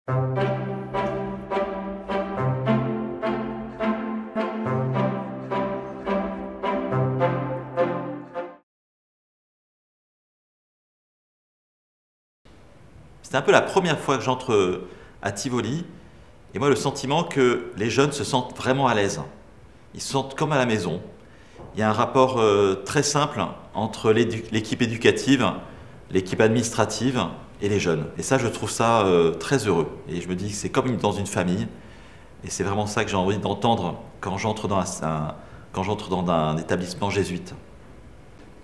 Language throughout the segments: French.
C'était un peu la première fois que j'entre à Tivoli, et moi le sentiment que les jeunes se sentent vraiment à l'aise. Ils se sentent comme à la maison. Il y a un rapport très simple entre l'équipe éducative, l'équipe administrative et les jeunes. Et ça, je trouve ça très heureux. Et je me dis que c'est comme dans une famille. Et c'est vraiment ça que j'ai envie d'entendre quand j'entre dans un établissement jésuite.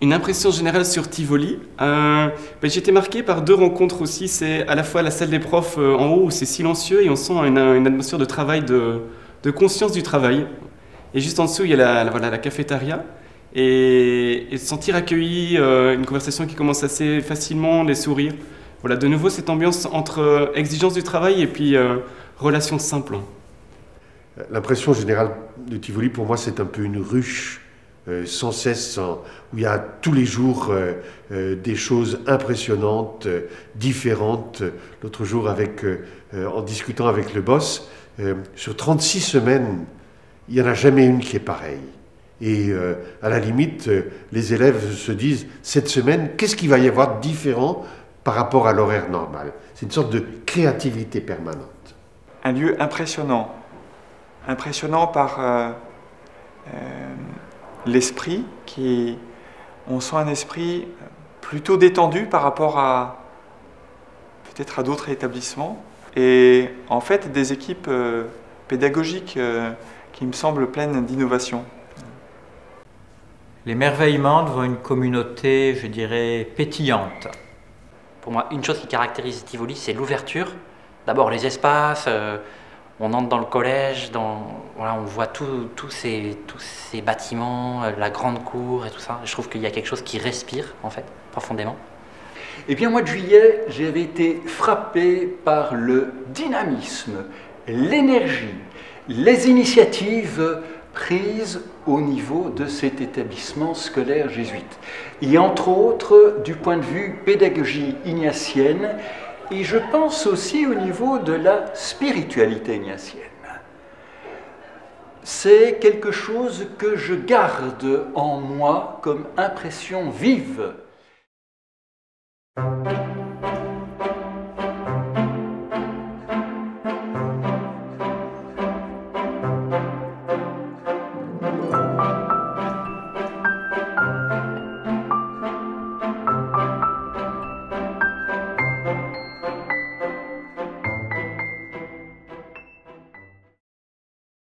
Une impression générale sur Tivoli, j'ai été marqué par deux rencontres aussi. C'est à la fois la salle des profs en haut où c'est silencieux et on sent une atmosphère de travail, de conscience du travail. Et juste en dessous, il y a la cafétéria. Et se sentir accueilli, une conversation qui commence assez facilement, les sourires. Voilà, de nouveau cette ambiance entre exigence du travail et puis relations simples. L'impression générale de Tivoli, pour moi, c'est un peu une ruche sans cesse, où il y a tous les jours des choses impressionnantes, différentes. L'autre jour, en discutant avec le boss, sur 36 semaines, il n'y en a jamais une qui est pareille. Et à la limite, les élèves se disent, cette semaine, qu'est-ce qu'il va y avoir de différent par rapport à l'horaire normal? C'est une sorte de créativité permanente. Un lieu impressionnant. Impressionnant par l'esprit, on sent un esprit plutôt détendu par rapport à peut-être à d'autres établissements, et en fait des équipes pédagogiques qui me semblent pleines d'innovation. L'émerveillement devant une communauté, je dirais, pétillante. Pour moi, une chose qui caractérise Tivoli, c'est l'ouverture. D'abord les espaces, on entre dans le collège, voilà, on voit tous ces bâtiments, la grande cour et tout ça. Je trouve qu'il y a quelque chose qui respire, en fait, profondément. Et bien, au mois de juillet, j'avais été frappé par le dynamisme, l'énergie, les initiatives prises au niveau de cet établissement scolaire jésuite. Et entre autres, du point de vue pédagogie ignatienne, et je pense aussi au niveau de la spiritualité ignatienne. C'est quelque chose que je garde en moi comme impression vive